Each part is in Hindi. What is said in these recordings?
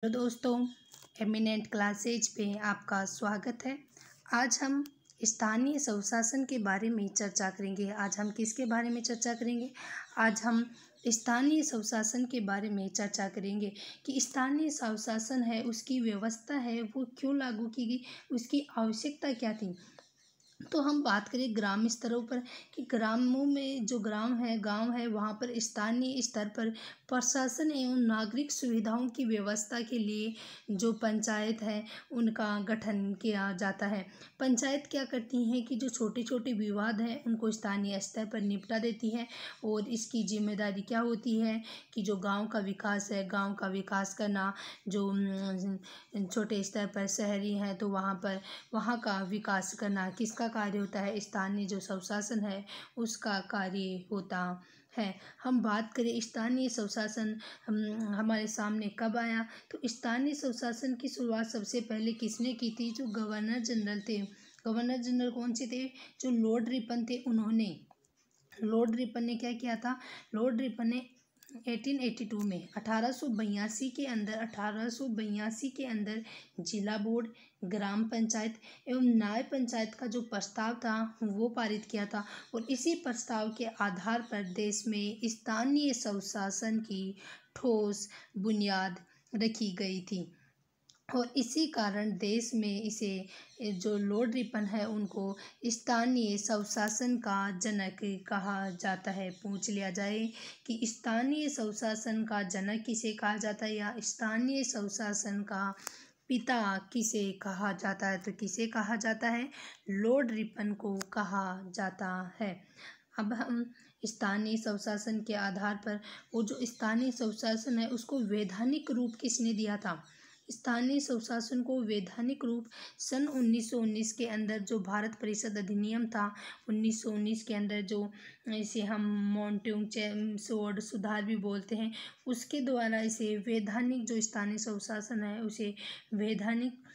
हेलो दोस्तों, एमिनेंट क्लासेज पे आपका स्वागत है। आज हम स्थानीय स्वशासन के बारे में चर्चा करेंगे। आज हम किसके बारे में चर्चा करेंगे? आज हम स्थानीय स्वशासन के बारे में चर्चा करेंगे कि स्थानीय स्वशासन है, उसकी व्यवस्था है, वो क्यों लागू की गई, उसकी आवश्यकता क्या थी। तो हम बात करें ग्राम स्तरों पर कि ग्रामों में जो ग्राम है, गांव है, वहाँ पर स्थानीय स्तर पर प्रशासन एवं नागरिक सुविधाओं की व्यवस्था के लिए जो पंचायत है उनका गठन किया जाता है। पंचायत क्या करती हैं कि जो छोटे छोटे विवाद हैं उनको स्थानीय स्तर पर निपटा देती है और इसकी जिम्मेदारी क्या होती है कि जो गांव का विकास है, गांव का विकास करना, जो छोटे स्तर पर शहरी हैं तो वहाँ का विकास करना किसका कार्य होता है? स्थानीय जो स्वशासन है उसका कार्य होता है। हम बात करें स्थानीय स्वशासन हमारे सामने कब आया, तो स्थानीय स्वशासन की शुरुआत सबसे पहले किसने की थी? जो गवर्नर जनरल थे। गवर्नर जनरल कौन से थे? जो लॉर्ड रिपन थे। लॉर्ड रिपन ने क्या किया था? लॉर्ड रिपन ने 1882 में 1882 के अंदर जिला बोर्ड, ग्राम पंचायत एवं न्याय पंचायत का जो प्रस्ताव था वो पारित किया था और इसी प्रस्ताव के आधार पर देश में स्थानीय स्वशासन की ठोस बुनियाद रखी गई थी और इसी कारण देश में इसे जो लॉर्ड रिपन है उनको स्थानीय स्वशासन का जनक कहा जाता है। पूछ लिया जाए कि स्थानीय स्वशासन का जनक किसे कहा जाता है या स्थानीय स्वशासन का पिता किसे कहा जाता है, तो किसे कहा जाता है? लॉर्ड रिपन को कहा जाता है। अब हम स्थानीय स्वशासन के आधार पर वो जो स्थानीय स्वशासन है उसको वैधानिक रूप किसने दिया था? स्थानीय स्वशासन को वैधानिक रूप सन 1919 के अंदर जो भारत परिषद अधिनियम था 1919 के अंदर, जो इसे हम मॉन्टेग सुधार भी बोलते हैं, उसके द्वारा इसे वैधानिक जो स्थानीय स्वशासन है उसे वैधानिक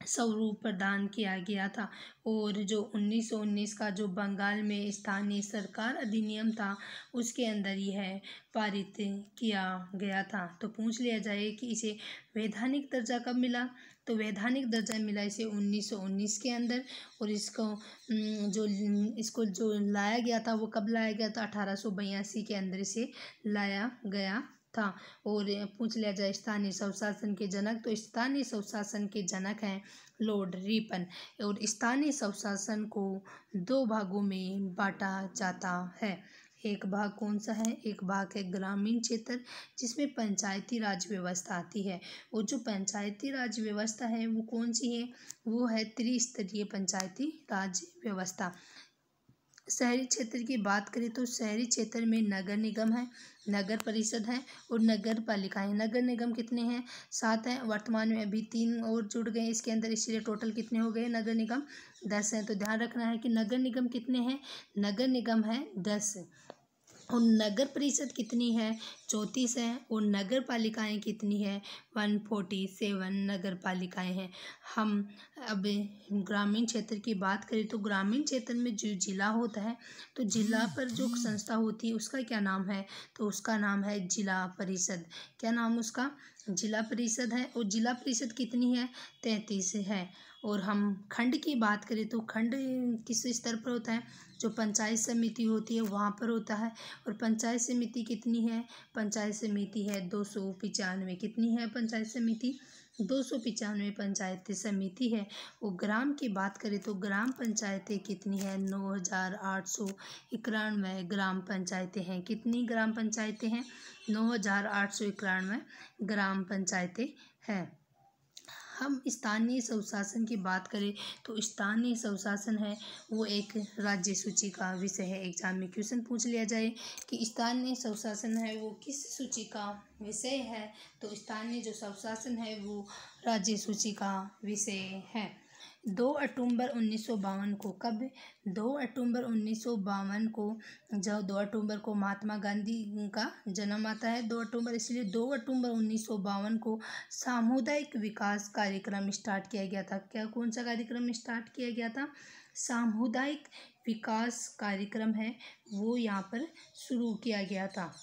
स्वरूप प्रदान किया गया था। और जो 1919 का जो बंगाल में स्थानीय सरकार अधिनियम था उसके अंदर यह पारित किया गया था। तो पूछ लिया जाए कि इसे वैधानिक दर्जा कब मिला, तो वैधानिक दर्जा मिला इसे 1919 के अंदर। और इसको जो लाया गया था वो कब लाया गया था? 1882 के अंदर इसे लाया गया था। और पूछ लिया जाए स्थानीय स्वशासन के जनक, तो स्थानीय स्वशासन के जनक हैं लॉर्ड रिपन। और स्थानीय स्वशासन को दो भागों में बांटा जाता है। एक भाग कौन सा है? एक भाग है ग्रामीण क्षेत्र, जिसमें पंचायती राज व्यवस्था आती है। और जो पंचायती राज व्यवस्था है वो कौन सी है? वो है त्रिस्तरीय पंचायती राज व्यवस्था। शहरी क्षेत्र की बात करें तो शहरी क्षेत्र में नगर निगम है, नगर परिषद है और नगर पालिकाएं। नगर निगम कितने हैं? 7 हैं। वर्तमान में अभी 3 और जुड़ गए इसके अंदर, इसलिए टोटल कितने हो गए नगर निगम? 10 हैं। तो ध्यान रखना है कि नगर निगम कितने हैं? नगर निगम है 10 और नगर परिषद कितनी है? 34 है। और नगर पालिकाएं कितनी है? 147 नगर पालिकाएं हैं। हम अब ग्रामीण क्षेत्र की बात करें तो ग्रामीण क्षेत्र में जो जिला होता है, तो जिला पर जो संस्था होती है उसका क्या नाम है? तो उसका नाम है जिला परिषद। क्या नाम उसका? जिला परिषद है। और जिला परिषद कितनी है? 33 है। और हम खंड की बात करें तो खंड किस स्तर पर होता है? जो पंचायत समिति होती है वहाँ पर होता है। और पंचायत समिति कितनी है? पंचायत समिति है 295। कितनी है पंचायत समिति? 295 पंचायत समिति है। और ग्राम की बात करें तो ग्राम पंचायतें कितनी है? 9891 ग्राम पंचायतें हैं। कितनी ग्राम पंचायतें हैं? 9891 ग्राम पंचायतें हैं। हम स्थानीय स्वशासन की बात करें तो स्थानीय स्वशासन है वो एक राज्य सूची का विषय है। एग्जाम में क्वेश्चन पूछ लिया जाए कि स्थानीय स्वशासन है वो किस सूची का विषय है, तो स्थानीय जो स्वशासन है वो राज्य सूची का विषय है। 2 अक्टूबर 1952 को कब? 2 अक्टूबर 1952 को, जब 2 अक्टूबर को महात्मा गांधी का जन्म आता है 2 अक्टूबर, इसलिए 2 अक्टूबर 1952 को सामुदायिक विकास कार्यक्रम स्टार्ट किया गया था। क्या कौन सा कार्यक्रम स्टार्ट किया गया था? सामुदायिक विकास कार्यक्रम है वो यहाँ पर शुरू किया गया था।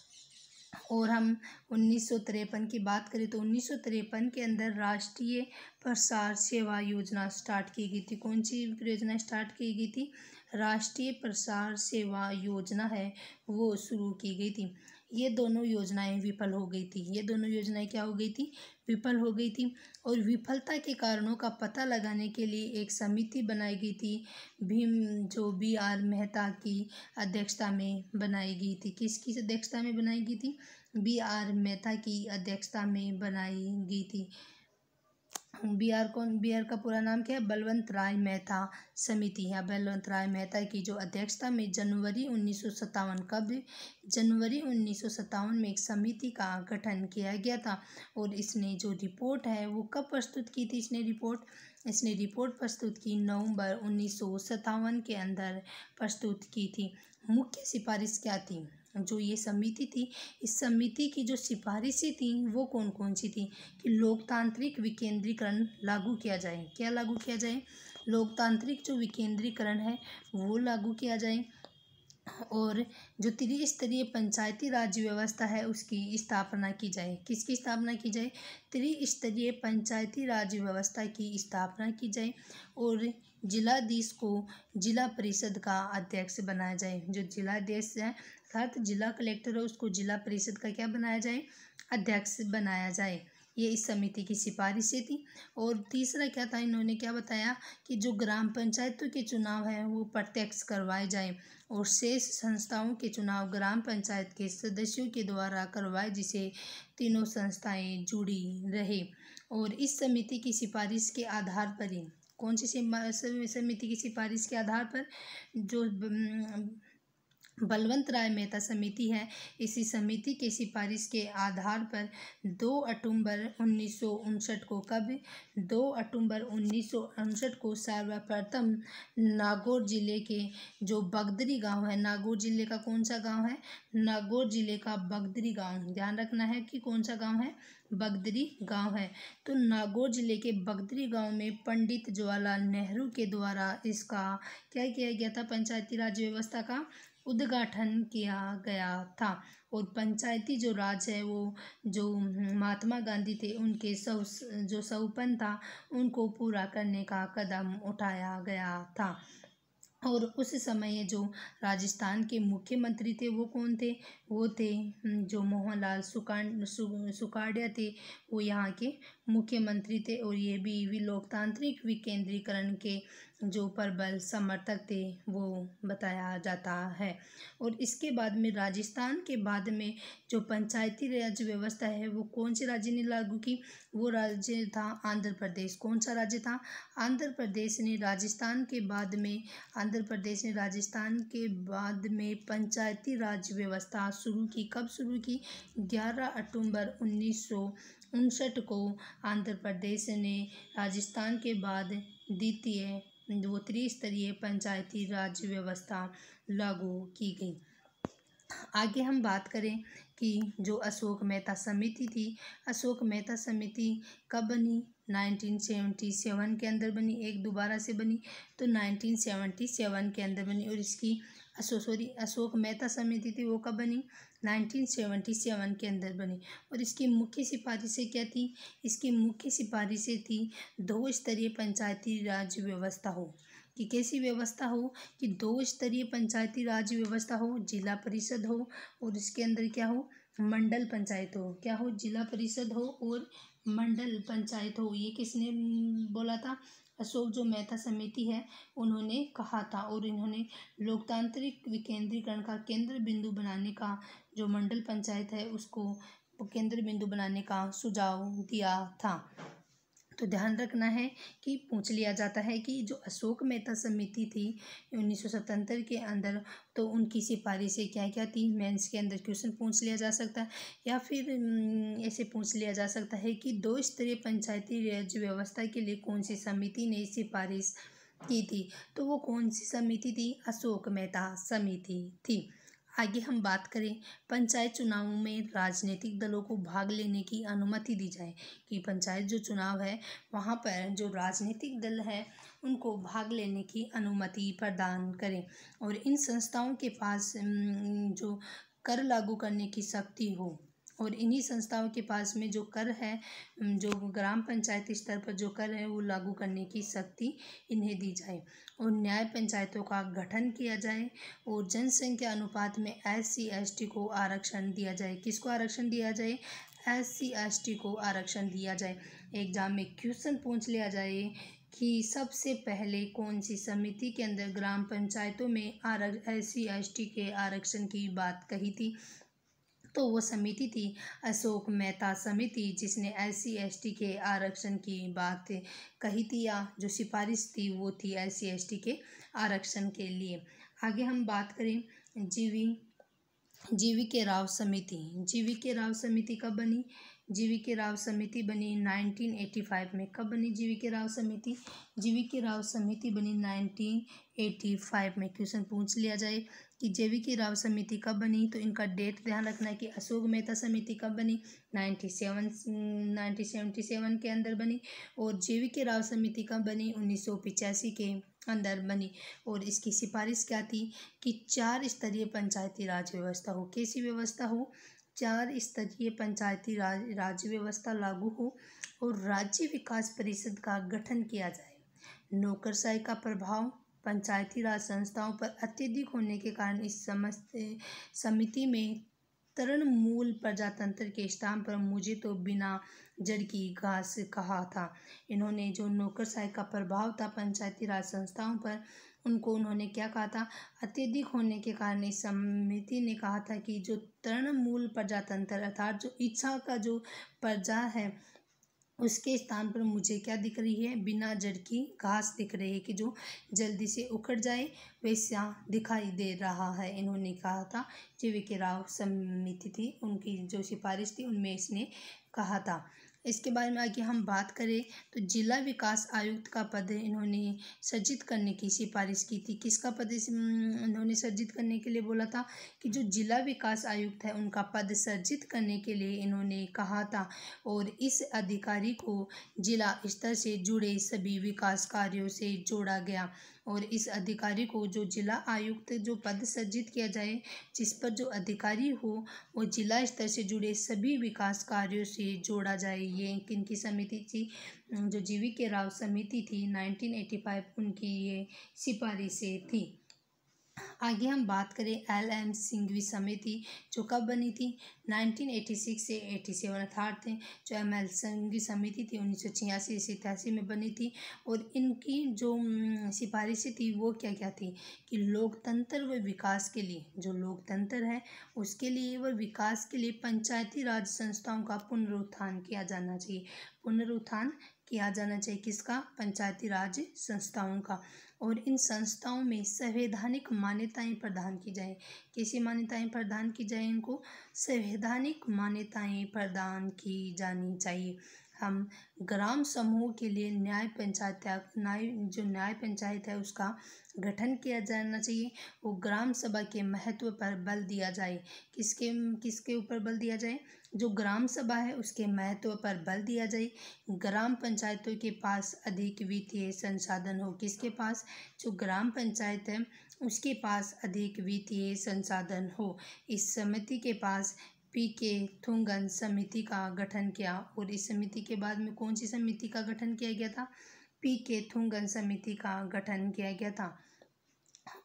और हम 1953 की बात करें तो 1953 के अंदर राष्ट्रीय प्रसार सेवा योजना स्टार्ट की गई थी। कौन सी योजना स्टार्ट की गई थी? राष्ट्रीय प्रसार सेवा योजना है वो शुरू की गई थी। ये दोनों योजनाएं विफल हो गई थी। ये दोनों योजनाएं क्या हो गई थी? विफल हो गई थी। और विफलता के कारणों का पता लगाने के लिए एक समिति बनाई गई थी, जो BR मेहता की अध्यक्षता में बनाई गई थी। किसकी अध्यक्षता में बनाई गई थी? BR मेहता की अध्यक्षता में बनाई गई थी। BR का पूरा नाम क्या है? बलवंत राय मेहता समिति है। बलवंत राय मेहता की जो अध्यक्षता में जनवरी 1957 में एक समिति का गठन किया गया था। और इसने जो रिपोर्ट है वो कब प्रस्तुत की थी? इसने रिपोर्ट प्रस्तुत की नवंबर 1957 के अंदर प्रस्तुत की थी। मुख्य सिफारिश क्या थी? जो ये समिति थी, इस समिति की जो सिफारिशें थी वो कौन कौन सी थी? कि लोकतांत्रिक विकेंद्रीकरण लागू किया जाए। क्या लागू किया जाए? लोकतांत्रिक जो विकेंद्रीकरण है वो लागू किया जाए। और जो त्रिस्तरीय पंचायती राज व्यवस्था है उसकी स्थापना की जाए। किसकी स्थापना की जाए? त्रिस्तरीय पंचायती राज व्यवस्था की स्थापना की जाए। और जिलाधीश को जिला परिषद का अध्यक्ष बनाया जाए। जो जिलाधीश है अर्थात जिला कलेक्टर है उसको जिला परिषद का क्या बनाया जाए? अध्यक्ष बनाया जाए। ये इस समिति की सिफारिशें थी। और तीसरा क्या था? इन्होंने क्या बताया कि जो ग्राम पंचायतों के चुनाव हैं वो प्रत्यक्ष करवाए जाए और शेष संस्थाओं के चुनाव ग्राम पंचायत के सदस्यों के द्वारा करवाए, जिसे तीनों संस्थाएं जुड़ी रहे। और इस समिति की सिफारिश के आधार पर ही, कौन सी समिति की सिफारिश के आधार पर? जो बलवंत राय मेहता समिति है, इसी समिति की सिफारिश के आधार पर 2 अक्टूबर 1959 को कब? 2 अक्टूबर 1959 को सर्वप्रथम नागौर जिले के जो बगदरी गांव है, नागौर जिले का कौन सा गांव है? नागौर जिले का बगदरी गांव। ध्यान रखना है कि कौन सा गांव है? बगदरी गांव है। तो नागौर जिले के बगदरी गांव में पंडित जवाहरलाल नेहरू के द्वारा इसका क्या किया गया था? पंचायती राज व्यवस्था का उद्घाटन किया गया था। और पंचायती जो राज है वो जो महात्मा गांधी थे उनके जो सपन था उनको पूरा करने का कदम उठाया गया था। और उस समय जो राजस्थान के मुख्यमंत्री थे वो कौन थे? वो थे जो मोहनलाल सुखाड़िया थे, वो यहाँ के मुख्यमंत्री थे। और ये भी लोकतांत्रिक विकेंद्रीकरण के जो प्रबल समर्थक थे वो बताया जाता है। और इसके बाद में राजस्थान के बाद में जो पंचायती राज व्यवस्था है वो कौन से राज्य ने लागू की? वो राज्य था आंध्र प्रदेश। कौन सा राज्य था? आंध्र प्रदेश ने राजस्थान के बाद में पंचायती राज व्यवस्था शुरू की। कब शुरू की? 11 अक्टूबर 1959 को आंध्र प्रदेश ने राजस्थान के बाद द्वितीय वो त्रिस्तरीय पंचायती राज व्यवस्था लागू की गई। आगे हम बात करें कि जो अशोक मेहता समिति थी, अशोक मेहता समिति कब बनी? 1977 के अंदर बनी। एक दोबारा से बनी तो 1977 के अंदर बनी। और इसकी अशोक मेहता समिति थी वो कब बनी? 1977 के अंदर बनी। और इसकी मुख्य सिफारिशें क्या थी? इसकी मुख्य सिफारिशें थी 2 स्तरीय पंचायती राज व्यवस्था हो। कि कैसी व्यवस्था हो? कि 2 स्तरीय पंचायती राज व्यवस्था हो, जिला परिषद हो और इसके अंदर क्या हो? मंडल पंचायत हो। क्या हो? जिला परिषद हो और मंडल पंचायत हो। ये किसने बोला था? अशोक जो मेहता समिति है उन्होंने कहा था। और इन्होंने लोकतांत्रिक विकेंद्रीकरण का केंद्र बिंदु बनाने का, जो मंडल पंचायत है उसको केंद्र बिंदु बनाने का सुझाव दिया था। तो ध्यान रखना है कि पूछ लिया जाता है कि जो अशोक मेहता समिति थी 1977 के अंदर, तो उनकी सिफारिशें क्या क्या थी? मेंस के अंदर क्वेश्चन पूछ लिया जा सकता है। या फिर ऐसे पूछ लिया जा सकता है कि 2 स्तरीय पंचायती राज व्यवस्था के लिए कौन सी समिति ने सिफारिश की थी? तो वो कौन सी समिति थी? अशोक मेहता समिति थी। आगे हम बात करें पंचायत चुनावों में राजनीतिक दलों को भाग लेने की अनुमति दी जाए। कि पंचायत जो चुनाव है वहाँ पर जो राजनीतिक दल है उनको भाग लेने की अनुमति प्रदान करें। और इन संस्थाओं के पास जो कर लागू करने की शक्ति हो और इन्हीं संस्थाओं के पास में जो कर है, जो ग्राम पंचायती स्तर पर जो कर है वो लागू करने की शक्ति इन्हें दी जाए और न्याय पंचायतों का गठन किया जाए और जनसंख्या अनुपात में SC ST को आरक्षण दिया जाए। किसको आरक्षण दिया जाए? SC ST को आरक्षण दिया जाए। एग्जाम में क्वेश्चन पूछ लिया जाए कि सबसे पहले कौन सी समिति के अंदर ग्राम पंचायतों में SC ST के आरक्षण की बात कही थी, तो वो समिति थी अशोक मेहता समिति, जिसने SC ST के आरक्षण की बात कही थी या जो सिफारिश थी वो थी SC ST के आरक्षण के लिए। आगे हम बात करें GV के राव समिति। GV के राव समिति कब बनी? GV के राव समिति बनी 1985 में। कब बनी GV के राव समिति? GV के राव समिति बनी 1985 में। क्वेश्चन पूछ लिया जाए कि JV की राव समिति कब बनी, तो इनका डेट ध्यान रखना है कि अशोक मेहता समिति कब बनी? 1977 के अंदर बनी और JV के राव समिति कब बनी? 1985 के अंदर बनी और इसकी सिफारिश क्या थी कि 4 स्तरीय पंचायती राज व्यवस्था हो। कैसी व्यवस्था हो? 4 स्तरीय पंचायती राज व्यवस्था लागू हो और राज्य विकास परिषद का गठन किया जाए। नौकरशाही का प्रभाव पंचायती राज संस्थाओं पर अत्यधिक होने के कारण इस समिति में तृणमूल प्रजातंत्र के स्थान पर मुझे तो बिना जड़ की घास कहा था। इन्होंने जो नौकरशाही का प्रभाव था पंचायती राज संस्थाओं पर, उनको उन्होंने क्या कहा था? अत्यधिक होने के कारण इस समिति ने कहा था कि जो तृणमूल प्रजातंत्र अर्थात जो इच्छा का जो प्रजा है उसके स्थान पर मुझे क्या दिख रही है? बिना जड़ की घास दिख रही है कि जो जल्दी से उखड़ जाए वैसा दिखाई दे रहा है। इन्होंने कहा था, JV के राव समिति थी, उनकी जो सिफारिश थी उनमें इसने कहा था। इसके बारे में आगे हम बात करें तो जिला विकास आयुक्त का पद इन्होंने सृजित करने की सिफारिश की थी। किसका पद इन्होंने सृजित करने के लिए बोला था? कि जो जिला विकास आयुक्त है उनका पद सृजित करने के लिए इन्होंने कहा था और इस अधिकारी को जिला स्तर से जुड़े सभी विकास कार्यों से जोड़ा गया और इस अधिकारी को जो जिला आयुक्त जो पद सृजित किया जाए, जिस पर जो अधिकारी हो वो जिला स्तर से जुड़े सभी विकास कार्यों से जोड़ा जाए। ये किनकी समिति थी? जो JV के राव समिति थी 1985, उनकी ये सिफारिशें थी। आगे हम बात करें LM सिंघवी समिति जो कब बनी थी? 1986 से 87 अर्थात जो ML सिंघवी समिति थी 1986 से 87 में बनी थी और इनकी जो सिफारिशें थी वो क्या क्या थी कि लोकतंत्र व विकास के लिए, जो लोकतंत्र है उसके लिए व विकास के लिए पंचायती राज संस्थाओं का पुनरुत्थान किया जाना चाहिए। पुनरुत्थान किया जाना चाहिए किसका? पंचायती राज संस्थाओं का। और इन संस्थाओं में संवैधानिक मान्यताएं प्रदान की जाए। कैसी मान्यताएं प्रदान की जाए? इनको संवैधानिक मान्यताएं प्रदान की जानी चाहिए। हम ग्राम समूह के लिए न्याय पंचायत है उसका गठन किया जाना चाहिए। वो ग्राम सभा के महत्व पर बल दिया जाए। किसके ऊपर बल दिया जाए? जो ग्राम सभा है उसके महत्व पर बल दिया जाए। ग्राम पंचायतों के पास अधिक वित्तीय संसाधन हो। किसके पास? जो ग्राम पंचायत है उसके पास अधिक वित्तीय संसाधन हो। इस समिति के पास PK थुंगन समिति का गठन किया और इस समिति के बाद में कौन सी समिति का गठन किया गया था? PK थुंगन समिति का गठन किया गया था।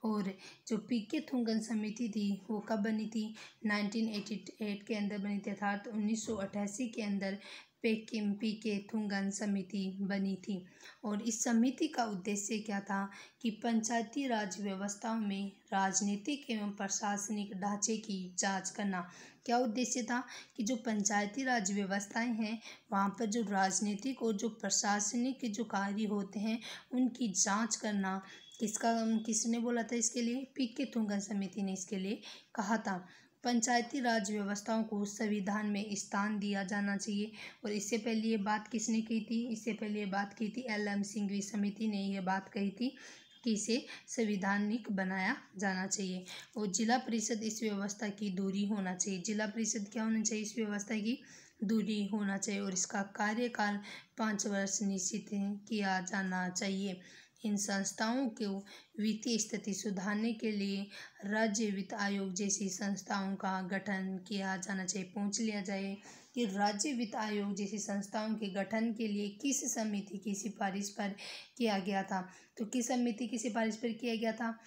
और जो PK थुंगन समिति थी वो कब बनी थी? 1988 के अंदर बनी थी अर्थात 1988 के अंदर PK थुंगन समिति बनी थी। और इस समिति का उद्देश्य क्या था कि पंचायती राज व्यवस्थाओं में राजनीतिक एवं प्रशासनिक ढांचे की जांच करना। क्या उद्देश्य था? कि जो पंचायती राज व्यवस्थाएं हैं वहाँ पर जो राजनीतिक और जो प्रशासनिक जो कार्य होते हैं उनकी जांच करना। किसने बोला था इसके लिए? PK थुंगन समिति ने इसके लिए कहा था। पंचायती राज व्यवस्थाओं को संविधान में स्थान दिया जाना चाहिए और इससे पहले ये बात किसने की थी? इससे पहले ये बात की थी LM सिंघवी समिति ने ये बात कही थी कि इसे संविधानिक बनाया जाना चाहिए। और जिला परिषद इस व्यवस्था की दूरी होना चाहिए। जिला परिषद क्या होना चाहिए? इस व्यवस्था की दूरी होना चाहिए और इसका कार्यकाल 5 वर्ष निश्चित किया जाना चाहिए। इन संस्थाओं को वित्तीय स्थिति सुधारने के लिए राज्य वित्त आयोग जैसी संस्थाओं का गठन किया जाना चाहिए। पूछ लिया जाए कि राज्य वित्त आयोग जैसी संस्थाओं के गठन के लिए किस समिति की सिफारिश पर किया गया था। तो किस समिति की सिफारिश पर किया गया था,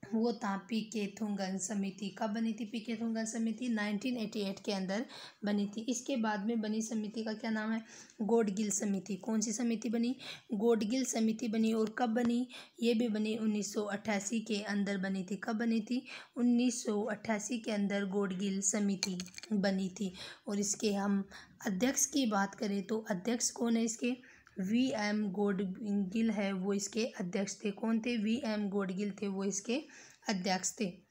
वो था पीके थुंगन समिति। कब बनी थी पीके थुंगन समिति? 1988 के अंदर बनी थी। इसके बाद में बनी समिति का क्या नाम है? गॉडगिल समिति। कौन सी समिति बनी? गॉडगिल समिति बनी। और कब बनी? ये भी बनी 1988 के अंदर बनी थी। कब बनी थी? 1988 के अंदर गॉडगिल समिति बनी थी। और इसके हम अध्यक्ष की बात करें तो अध्यक्ष कौन है इसके? वी.एम. गॉडगिल है, वो इसके अध्यक्ष थे। कौन थे? वी.एम. गॉडगिल थे, वो इसके अध्यक्ष थे।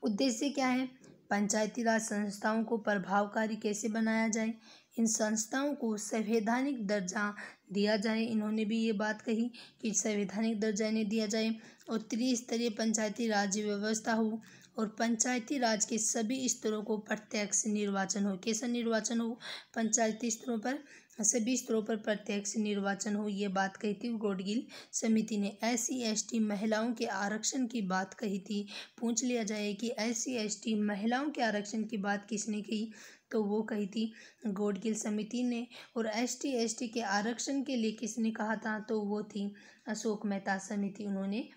उद्देश्य क्या है? पंचायती राज संस्थाओं को प्रभावकारी कैसे बनाया जाए, इन संस्थाओं को संवैधानिक दर्जा दिया जाए। इन्होंने भी ये बात कही कि संवैधानिक दर्जा इन्हें दिया जाए और त्रिस्तरीय पंचायती राज व्यवस्था हो और पंचायती राज के सभी स्तरों को प्रत्यक्ष निर्वाचन हो। कैसा निर्वाचन हो? पंचायती स्तरों पर, सभी स्तरों पर प्रत्यक्ष निर्वाचन हो। ये बात कही थी गॉडगिल समिति ने। SC/ST महिलाओं के आरक्षण की बात कही थी। पूछ लिया जाए कि SC/ST महिलाओं के आरक्षण की बात किसने कही, तो वो कही थी गॉडगिल समिति ने। और ST/ST के आरक्षण के लिए किसने कहा था, तो वो थी अशोक मेहता समिति। उन्होंने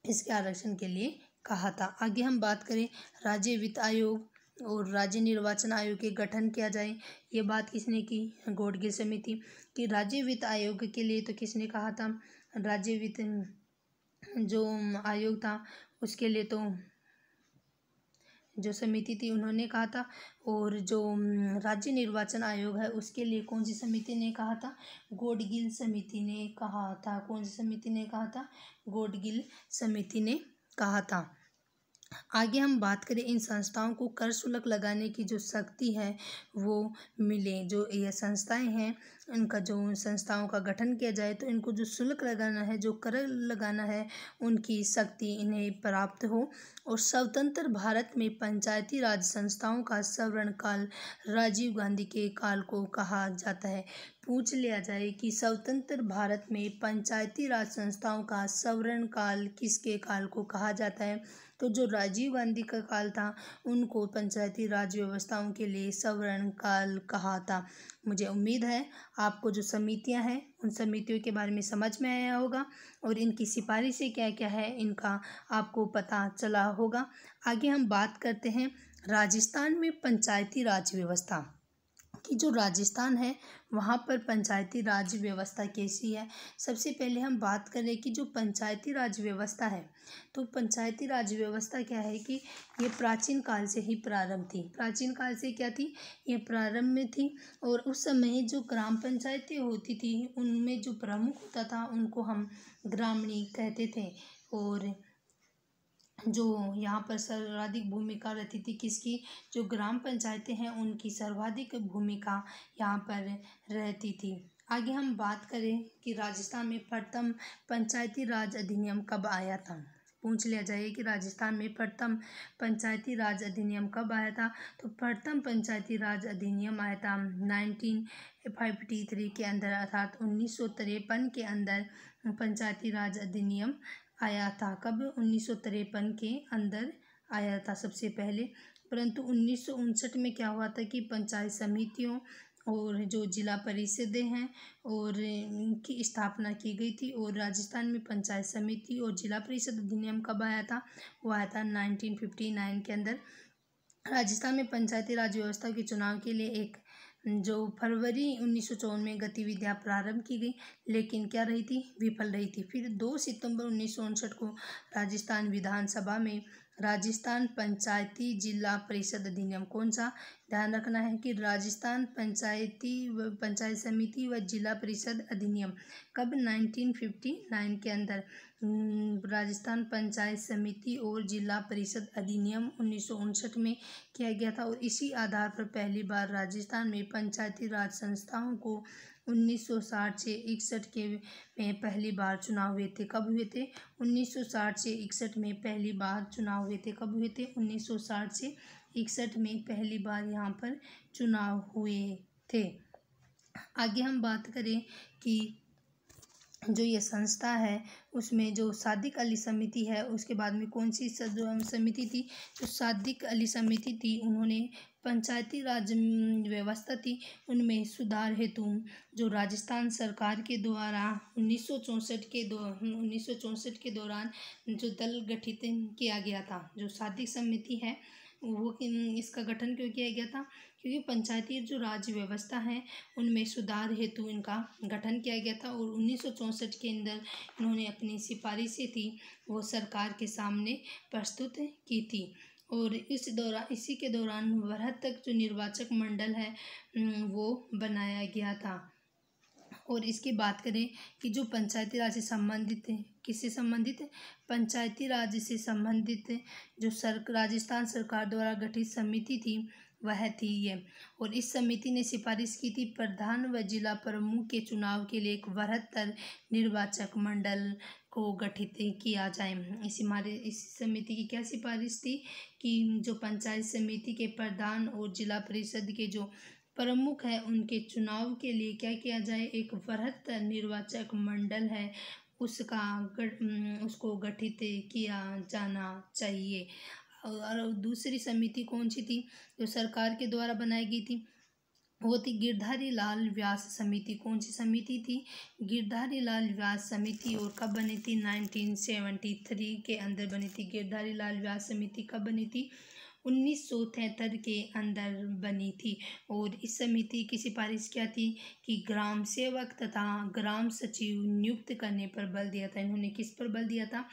इसके आरक्षण के लिए कहा था। आगे हम बात करें राज्य वित्त आयोग और राज्य निर्वाचन आयोग के गठन किया जाए, ये बात किसने की? गॉडगिल समिति। कि राज्य वित्त आयोग के लिए तो किसने कहा था? राज्य वित्त जो आयोग था उसके लिए तो जो समिति थी उन्होंने कहा था। और जो राज्य निर्वाचन आयोग है उसके लिए कौन सी समिति ने कहा था? गॉडगिल समिति ने कहा था। कौन सी समिति ने कहा था? गॉडगिल समिति ने कहा था। आगे हम बात करें इन संस्थाओं को कर शुल्क लगाने की जो शक्ति है वो मिले। जो ये संस्थाएं हैं इनका जो संस्थाओं का गठन किया जाए तो इनको जो शुल्क लगाना है, जो कर लगाना है, उनकी शक्ति इन्हें प्राप्त हो। और स्वतंत्र भारत में पंचायती राज संस्थाओं का स्वर्ण काल राजीव गांधी के काल को कहा जाता है। पूछ लिया जाए कि स्वतंत्र भारत में पंचायती राज संस्थाओं का स्वर्ण काल किसके काल को कहा जाता है, तो जो राजीव गांधी का काल था उनको पंचायती राज व्यवस्थाओं के लिए स्वर्ण काल कहा था। मुझे उम्मीद है आपको जो समितियां हैं उन समितियों के बारे में समझ में आया होगा और इनकी सिफारिशें क्या क्या है इनका आपको पता चला होगा। आगे हम बात करते हैं राजस्थान में पंचायती राज व्यवस्था कि जो राजस्थान है वहाँ पर पंचायती राज व्यवस्था कैसी है। सबसे पहले हम बात करें कि जो पंचायती राज व्यवस्था है, तो पंचायती राज व्यवस्था क्या है कि ये प्राचीन काल से ही प्रारंभ थी। प्राचीन काल से क्या थी? ये प्रारंभ में थी। और उस समय जो ग्राम पंचायतें होती थी उनमें जो प्रमुख होता था उनको हम ग्रामीणी कहते थे। और जो यहाँ पर सर्वाधिक भूमिका रहती थी किसकी? जो ग्राम पंचायतें हैं उनकी सर्वाधिक भूमिका यहाँ पर रहती थी। आगे हम बात करें कि राजस्थान में प्रथम पंचायती राज अधिनियम कब आया था। पूछ लिया जाए कि राजस्थान में प्रथम पंचायती राज अधिनियम कब आया था, तो प्रथम पंचायती राज अधिनियम आया था 1953 के अंदर, अर्थात 1953 के अंदर पंचायती राज अधिनियम आया था। कब? 1953 के अंदर आया था सबसे पहले। परंतु 1959 में क्या हुआ था कि पंचायत समितियों और जो जिला परिषदें हैं और इनकी स्थापना की गई थी। और राजस्थान में पंचायत समिति और जिला परिषद अधिनियम कब आया था? वो आया था 1959 के अंदर। राजस्थान में पंचायती राज व्यवस्था के चुनाव के लिए एक जो फरवरी 1954 में गतिविधियां प्रारंभ की गई, लेकिन क्या रही थी? विफल रही थी। फिर 2 सितंबर 1959 को राजस्थान विधानसभा में राजस्थान पंचायती जिला परिषद अधिनियम, कौन सा? ध्यान रखना है कि राजस्थान पंचायत समिति व जिला परिषद अधिनियम कब? 1959 के अंदर राजस्थान पंचायत समिति और जिला परिषद अधिनियम 1959 में किया गया था। और इसी आधार पर पहली बार राजस्थान में पंचायती राज संस्थाओं को 1960 से 61 के में पहली बार चुनाव हुए थे। कब हुए थे? 1960 से 61 में पहली बार चुनाव हुए थे। कब हुए थे? 1960 से 61 में पहली बार यहाँ पर चुनाव हुए थे। आगे हम बात करें कि जो ये संस्था है उसमें जो सादिक अली समिति है, उसके बाद में कौन सी समिति थी, जो सादिक अली समिति थी, उन्होंने पंचायती राज व्यवस्था थी उनमें सुधार हेतु जो राजस्थान सरकार के द्वारा 1964 के दौरान जो दल गठित किया गया था, जो सादिक समिति है वो इसका गठन क्यों किया गया था, क्योंकि पंचायती जो राज्य व्यवस्था है उनमें सुधार हेतु इनका गठन किया गया था। और 1964 के अंदर इन्होंने अपनी सिफारिशें थी वो सरकार के सामने प्रस्तुत की थी। और इसी के दौरान वरहत तक जो निर्वाचक मंडल है वो बनाया गया था। और इसकी बात करें कि जो पंचायती राज से संबंधित है, किससे संबंधित है, पंचायती राज से संबंधित जो राजस्थान सरकार द्वारा गठित समिति थी वह थी ये। और इस समिति ने सिफारिश की थी प्रधान व जिला प्रमुख के चुनाव के लिए एक वृहत्तर निर्वाचक मंडल को गठित किया जाए। इस समिति की क्या सिफारिश थी कि जो पंचायत समिति के प्रधान और जिला परिषद के जो प्रमुख है उनके चुनाव के लिए क्या किया जाए, एक वृहत्तर निर्वाचक मंडल है उसको गठित किया जाना चाहिए। और दूसरी समिति कौन सी थी जो सरकार के द्वारा बनाई गई थी, वो थी गिरधारी लाल व्यास समिति। कौन सी समिति थी, गिरधारी लाल व्यास समिति। और कब बनी थी, 1973 के अंदर बनी थी। गिरधारी लाल व्यास समिति कब बनी थी, 1973 के अंदर बनी थी। और इस समिति की सिफारिश क्या थी कि ग्राम सेवक तथा ग्राम सचिव नियुक्त करने पर बल दिया था। इन्होंने किस पर बल दिया था,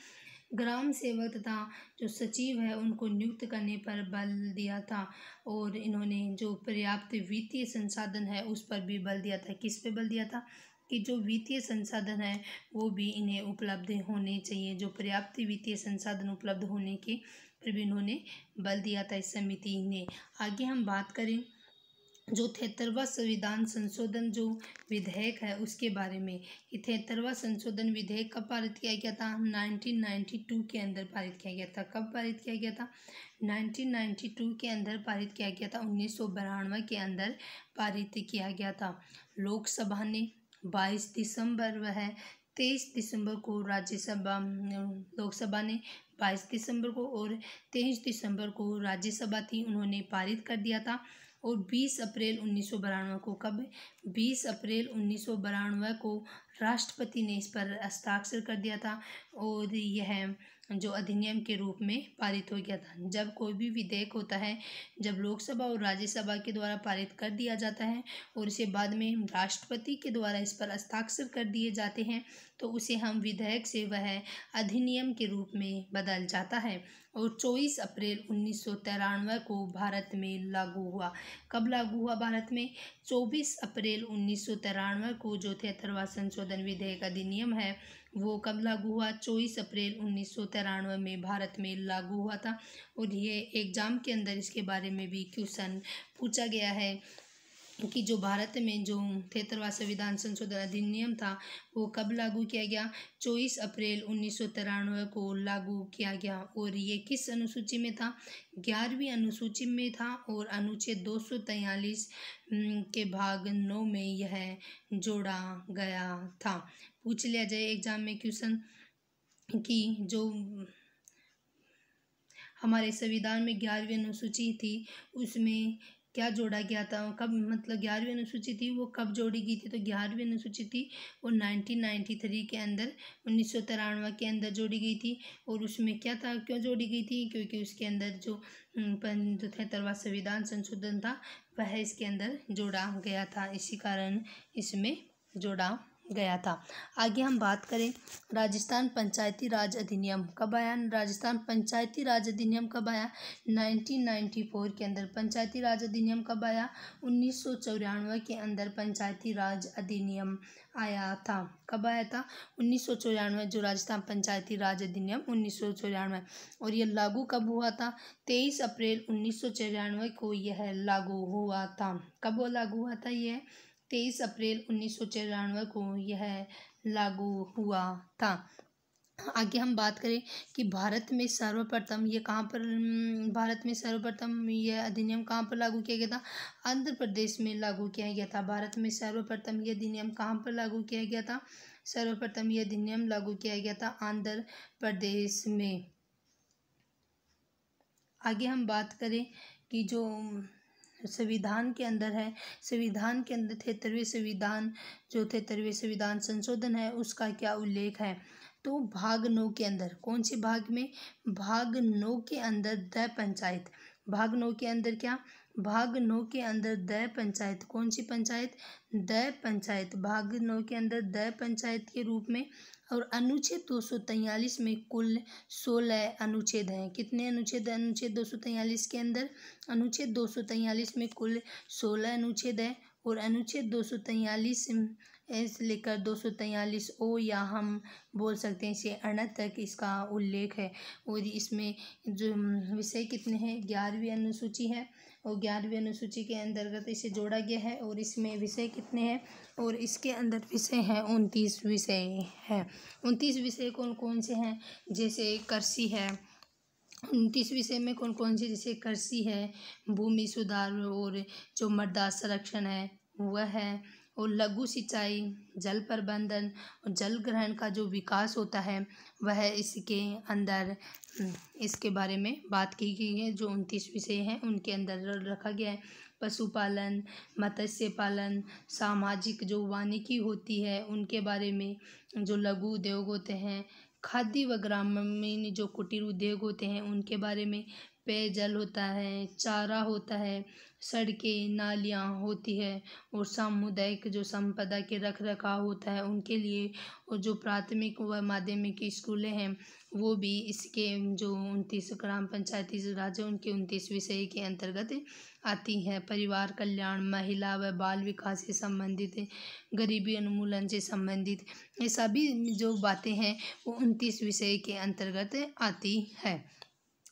ग्राम सेवक तथा जो सचिव है उनको नियुक्त करने पर बल दिया था। और इन्होंने जो पर्याप्त वित्तीय संसाधन है उस पर भी बल दिया था। किस पे बल दिया था कि जो वित्तीय संसाधन है वो भी इन्हें उपलब्ध होने चाहिए, जो पर्याप्त वित्तीय संसाधन उपलब्ध होने के पर भी इन्होंने बल दिया था इस समिति ने। आगे हम बात करें जो 73वां संविधान संशोधन जो विधेयक है उसके बारे में। 73वां संशोधन विधेयक कब पारित किया गया था, 1992 के अंदर पारित किया गया था। कब पारित किया गया था, 1992 के अंदर पारित किया गया था। 1992 के अंदर पारित किया गया था। लोकसभा ने 22 दिसंबर व 23 दिसंबर को राज्यसभा, लोकसभा ने 22 दिसंबर को और 23 दिसंबर को राज्यसभा थी उन्होंने पारित कर दिया था। और 20 अप्रैल 1992 को, कब, 20 अप्रैल 1992 को राष्ट्रपति ने इस पर हस्ताक्षर कर दिया था और यह जो अधिनियम के रूप में पारित हो गया था। जब कोई भी विधेयक होता है, जब लोकसभा और राज्यसभा के द्वारा पारित कर दिया जाता है और इसे बाद में राष्ट्रपति के द्वारा इस पर हस्ताक्षर कर दिए जाते हैं तो उसे हम विधेयक से वह अधिनियम के रूप में बदल जाता है। और 24 अप्रैल 1993 को भारत में लागू हुआ। कब लागू हुआ भारत में, 24 अप्रैल 1993 को जो 73वां संशोधन विधेयक अधिनियम है वो कब लागू हुआ, 24 अप्रैल 1993 में भारत में लागू हुआ था। और ये एग्जाम के अंदर इसके बारे में भी क्वेश्चन पूछा गया है कि जो भारत में जो 73वां संविधान संशोधन अधिनियम था वो कब लागू किया गया, 24 अप्रैल 1993 को लागू किया गया। और ये किस अनुसूची में था, 11वीं अनुसूची में था और अनुच्छेद 243 के भाग 9 में यह जोड़ा गया था। पूछ लिया जाए एग्जाम में क्वेश्चन कि जो हमारे संविधान में 11वीं अनुसूची थी उसमें क्या जोड़ा गया था, कब, मतलब 11वीं अनुसूची थी वो कब जोड़ी गई थी, तो 11वीं अनुसूची थी वो 1993 के अंदर, 1993 के अंदर जोड़ी गई थी। और उसमें क्या था, क्यों जोड़ी गई थी, क्योंकि उसके अंदर जो 73वां संविधान संशोधन था वह इसके अंदर जोड़ा गया था, इसी कारण इसमें जोड़ा गया था। आगे हम बात करें राजस्थान पंचायती राज अधिनियम कब आया, राजस्थान पंचायती राज अधिनियम कब आया, 1994 के अंदर। पंचायती राज अधिनियम कब आया, 1994 के अंदर पंचायती राज अधिनियम आया था। कब आया था, 1994, जो राजस्थान पंचायती राज अधिनियम 1994। और यह लागू कब हुआ था, 23 अप्रैल 1994 को यह लागू हुआ था। कब वो लागू हुआ था, यह 23 अप्रैल 1994 को यह लागू हुआ था। आगे हम बात करें कि भारत में सर्वप्रथम ये कहाँ पर भारत में सर्वप्रथम ये अधिनियम कहाँ पर लागू किया गया था? आंध्र प्रदेश में लागू किया गया था। भारत में सर्वप्रथम ये अधिनियम कहाँ पर लागू किया गया था? सर्वप्रथम ये अधिनियम लागू किया गया था आंध्र प्रदेश में। आगे हम बात करें कि जो संविधान के अंदर है, संविधान के अंदर 73वें संविधान जो 73वें संविधान संशोधन है उसका क्या उल्लेख है? तो भाग 9 के अंदर, कौन से भाग में? भाग 9 के अंदर द पंचायत, भाग 9 के अंदर क्या? भाग 9 के अंदर द पंचायत, कौन सी पंचायत? द पंचायत, भाग 9 के अंदर द पंचायत के रूप में। और अनुच्छेद 243 में कुल 16 अनुच्छेद हैं। कितने अनुच्छेद? अनुच्छेद 243 के अंदर, अनुच्छेद 243 में कुल 16 अनुच्छेद है। और अनुच्छेद 243 से लेकर 243 ओ या हम बोल सकते हैं इसे 68 तक इसका उल्लेख है। और इसमें जो विषय कितने हैं? 11वीं अनुसूची है और 11वीं अनुसूची के अंतर्गत इसे जोड़ा गया है। और इसमें विषय कितने हैं? और इसके अंदर विषय हैं 29 विषय हैं। 29 विषय कौन कौन से हैं? जैसे कृषि है, 29 विषय में कौन कौन से? जैसे कृषि है, भूमि सुधार और जो मृदा संरक्षण है वह है, और लघु सिंचाई, जल प्रबंधन और जल ग्रहण का जो विकास होता है वह इसके अंदर इसके बारे में बात की गई है। जो 29 विषय हैं उनके अंदर रखा गया है। पशुपालन, मत्स्य पालन, सामाजिक जो वानिकी होती है उनके बारे में, जो लघु उद्योग होते हैं, खाद्य व ग्रामीण जो कुटीर उद्योग होते हैं उनके बारे में, पेयजल होता है, चारा होता है, सड़कें नालियाँ होती है, और सामुदायिक जो संपदा के रख रखाव होता है उनके लिए, और जो प्राथमिक व माध्यमिक स्कूलें हैं वो भी इसके जो 29 ग्राम पंचायती राज है उनके 29 विषय के अंतर्गत आती हैं। परिवार कल्याण, महिला व बाल विकास से संबंधित, गरीबी उन्मूलन से संबंधित, ये सभी जो बातें हैं वो 29 विषय के अंतर्गत आती है।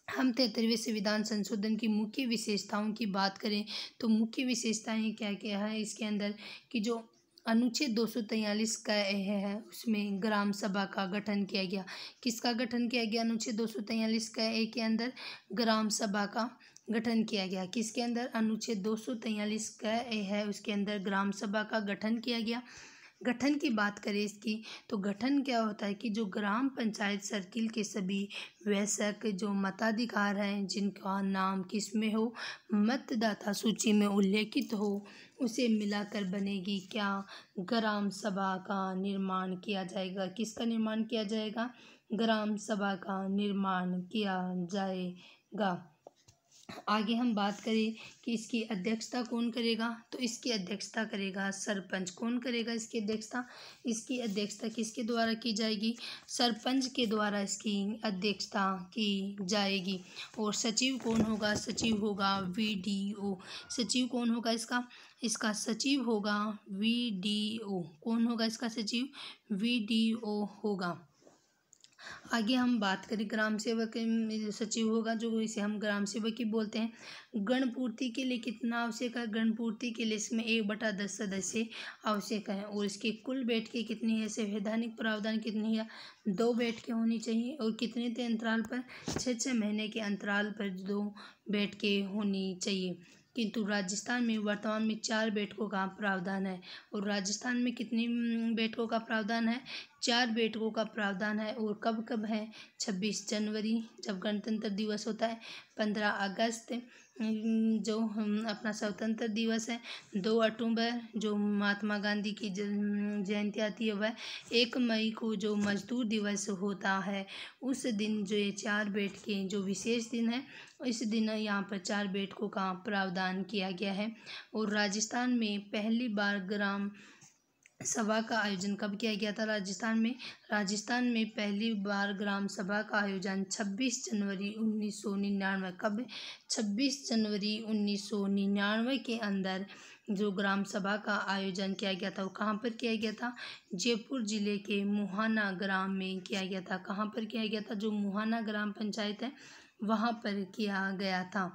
हम 73वें संविधान संशोधन की मुख्य विशेषताओं की बात करें तो मुख्य विशेषताएं क्या क्या है इसके अंदर? कि जो अनुच्छेद 243 का है उसमें ग्राम सभा का गठन किया गया। किसका गठन किया गया? अनुच्छेद 243 का ए के अंदर ग्राम सभा का गठन किया गया। किसके अंदर? अनुच्छेद 243 का ए है उसके अंदर ग्राम सभा का गठन किया गया। गठन की बात करें इसकी तो गठन क्या होता है? कि जो ग्राम पंचायत सर्किल के सभी वयस्क जो मताधिकार हैं जिनका नाम किसमें हो? मतदाता सूची में उल्लेखित हो, उसे मिलाकर बनेगी क्या? ग्राम सभा का निर्माण किया जाएगा। किसका निर्माण किया जाएगा? ग्राम सभा का निर्माण किया जाएगा। आगे हम बात करें कि इसकी अध्यक्षता कौन करेगा? तो इसकी अध्यक्षता करेगा सरपंच। कौन करेगा इसकी अध्यक्षता? इसकी अध्यक्षता किसके द्वारा की जाएगी? सरपंच के द्वारा इसकी अध्यक्षता की जाएगी। और सचिव कौन होगा? सचिव होगा VDO। सचिव कौन होगा इसका? इसका सचिव होगा VDO। कौन होगा इसका सचिव? VDO होगा। आगे हम बात करें ग्राम सेवक सचिव होगा जो इसे हम ग्राम सेवक ही बोलते हैं। गण पूर्ति के लिए कितना आवश्यक है? गण पूर्ति के लिए इसमें 1/10 सदस्य आवश्यक है। और इसकी कुल बैठकें कितनी है? संवैधानिक प्रावधान कितनी है? 2 बैठकें होनी चाहिए। और कितने के अंतराल पर? 6 महीने के अंतराल पर 2 बैठकें होनी चाहिए। किंतु राजस्थान में वर्तमान में 4 बैठकों का प्रावधान है। और राजस्थान में कितनी बैठकों का प्रावधान है? 4 बैठकों का प्रावधान है। और कब कब है? 26 जनवरी जब गणतंत्र दिवस होता है, 15 अगस्त जो हम अपना स्वतंत्र दिवस है, 2 अक्टूबर जो महात्मा गांधी की जयंती आती है वह, 1 मई को जो मजदूर दिवस होता है उस दिन जो ये 4 बैठकें जो विशेष दिन है इस दिन यहाँ पर 4 बैठकों का प्रावधान किया गया है। और राजस्थान में पहली बार ग्राम सभा का आयोजन कब किया गया था? राजस्थान में पहली बार ग्राम सभा का आयोजन 26 जनवरी 1999। कब? 26 जनवरी 1999 के अंदर जो ग्राम सभा का आयोजन किया गया था वो कहाँ पर किया गया था? जयपुर जिले के मुहाना ग्राम में किया गया था। कहाँ पर किया गया था? जो मुहाना ग्राम पंचायत है वहाँ पर किया गया था।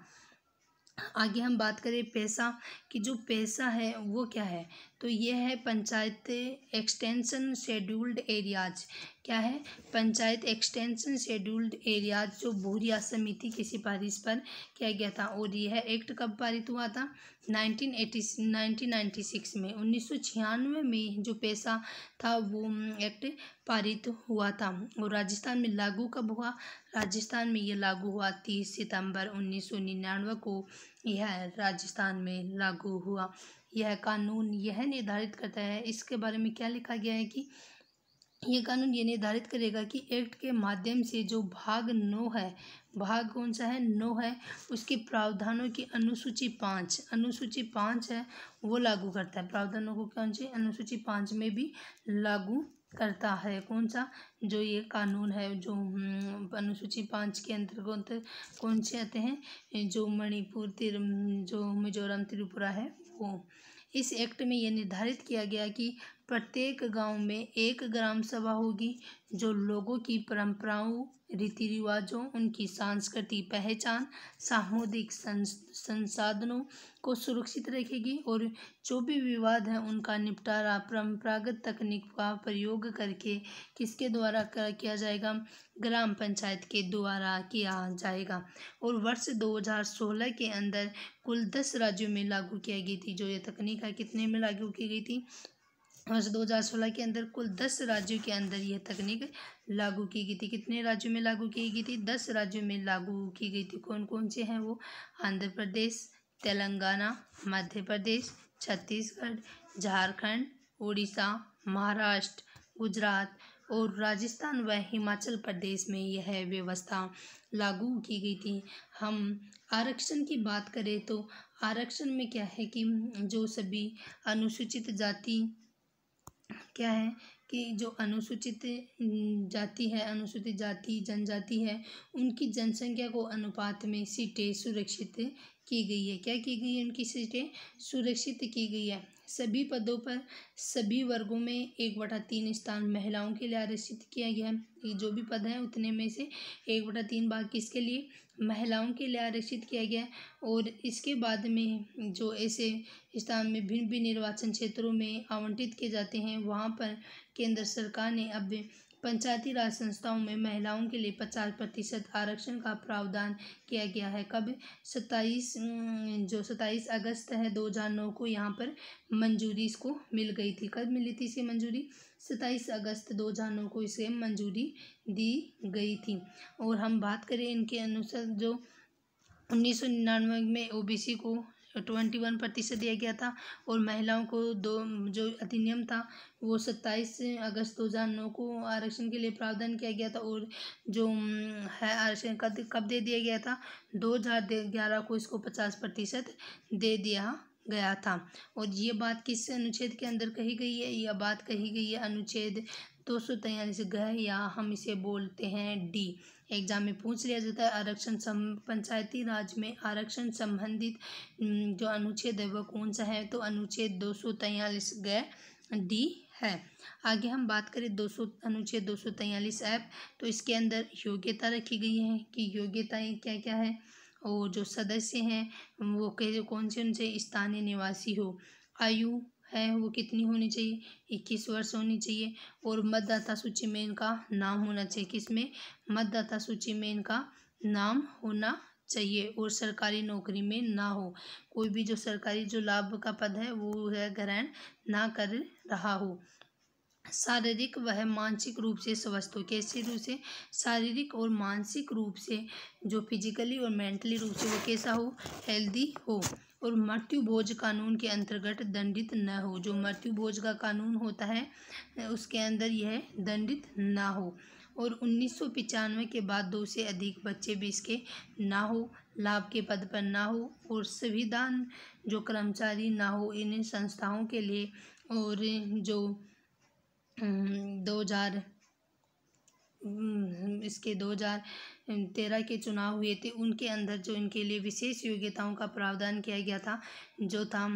आगे हम बात करें पैसा कि जो पैसा है वो क्या है? तो ये है पंचायत एक्सटेंशन शेड्यूल्ड एरियाज। क्या है? पंचायत एक्सटेंशन शेड्यूल्ड एरियाज, जो भूरिया समिति की सिफारिश पर किया गया था। और यह एक्ट कब पारित हुआ था? 1996 में, 1996 में जो पैसा था वो एक्ट पारित हुआ था। और राजस्थान में लागू कब हुआ? राजस्थान में ये लागू हुआ 30 सितंबर 1999 को, यह राजस्थान में लागू हुआ। यह कानून यह निर्धारित करता है, इसके बारे में क्या लिखा गया है कि ये कानून ये निर्धारित करेगा कि एक्ट के माध्यम से जो भाग 9 है, भाग कौन सा है? 9 है, उसके प्रावधानों की अनुसूची 5 है वो लागू करता है। प्रावधानों को कौन सी? अनुसूची 5 में भी लागू करता है। कौन सा? जो ये कानून है, जो अनुसूची 5 के अंतर्गत कौन से आते हैं? जो मणिपुर, जो मिजोरम, त्रिपुरा है वो। इस एक्ट में ये निर्धारित किया गया कि प्रत्येक गांव में एक ग्राम सभा होगी, जो लोगों की परंपराओं, रीति रिवाजों, उनकी सांस्कृतिक पहचान, सामुदायिक संसाधनों को सुरक्षित रखेगी और जो भी विवाद है उनका निपटारा परंपरागत तकनीक का प्रयोग करके किसके द्वारा किया जाएगा? ग्राम पंचायत के द्वारा किया जाएगा। और वर्ष 2016 के अंदर कुल 10 राज्यों में लागू किया गई थी। जो ये तकनीक है कितने में लागू की गई थी? वर्ष 2016 के अंदर कुल 10 राज्यों के अंदर यह तकनीक लागू की गई थी। कितने राज्यों में लागू की गई थी? 10 राज्यों में लागू की गई थी। कौन कौन से हैं वो? आंध्र प्रदेश, तेलंगाना, मध्य प्रदेश, छत्तीसगढ़, झारखंड, उड़ीसा, महाराष्ट्र, गुजरात और राजस्थान व हिमाचल प्रदेश में यह व्यवस्था लागू की गई थी। हम आरक्षण की बात करें तो आरक्षण में क्या है कि जो सभी अनुसूचित जाति, क्या है कि जो अनुसूचित जाति है, अनुसूचित जाति जनजाति है, उनकी जनसंख्या को अनुपात में सीटें सुरक्षित की गई है। क्या की गई है? उनकी सीटें सुरक्षित की गई है। सभी पदों पर सभी वर्गों में 1/3 स्थान महिलाओं के लिए आरक्षित किया गया है। जो भी पद हैं उतने में से 1/3 भाग किसके लिए? महिलाओं के लिए आरक्षित किया गया है। और इसके बाद में जो ऐसे स्थान में भिन्न भिन्न निर्वाचन क्षेत्रों में आवंटित किए जाते हैं, वहाँ पर केंद्र सरकार ने अब पंचायती राज संस्थाओं में महिलाओं के लिए 50% आरक्षण का प्रावधान किया गया है। कब? 27 अगस्त है 2009 को यहाँ पर मंजूरी इसको मिल गई थी। कब मिली थी इसे मंजूरी? 27 अगस्त 2009 को इसे मंजूरी दी गई थी। और हम बात करें इनके अनुसार, जो 1999 में ओबीसी को 21% दिया गया था और महिलाओं को जो अधिनियम था वो 27 अगस्त 2009 को आरक्षण के लिए प्रावधान किया गया था। और जो है आरक्षण कब दे दिया गया था? 2011 को इसको 50% दे दिया गया था। और ये बात किस अनुच्छेद के अंदर कही गई है? यह बात कही गई है अनुच्छेद 243 ग, या हम इसे बोलते हैं डी। एग्जाम में पूछ लिया जाता है आरक्षण पंचायती राज में आरक्षण संबंधित जो अनुच्छेद है वह कौन सा है? तो अनुच्छेद 243 ग डी है। आगे हम बात करें अनुच्छेद 243 एफ, तो इसके अंदर योग्यता रखी गई है कि योग्यताएं क्या क्या है। और जो सदस्य हैं वो कौन से? उनसे स्थानीय निवासी हो। आयु है वो कितनी होनी चाहिए? 21 वर्ष होनी चाहिए। और मतदाता सूची में इनका नाम होना चाहिए। किसमें? मतदाता सूची में इनका नाम होना चाहिए। और सरकारी नौकरी में ना हो, कोई भी जो सरकारी जो लाभ का पद है वो है ग्रहण ना कर रहा हो। शारीरिक व मानसिक रूप से स्वस्थ हो। कैसे रूप से? शारीरिक और मानसिक रूप से, जो फिजिकली और मेंटली रूप से वो कैसा हो? हेल्दी हो। और मृत्यु भोज कानून के अंतर्गत दंडित न हो। जो मृत्यु भोज का कानून होता है उसके अंदर यह दंडित ना हो। और 1995 के बाद 2 से अधिक बच्चे भी इसके ना हो, लाभ के पद पर ना हो और संविधान जो कर्मचारी ना हो इन संस्थाओं के लिए। और जो 2013 के चुनाव हुए थे उनके अंदर जो इनके लिए विशेष योग्यताओं का प्रावधान किया गया था, जो था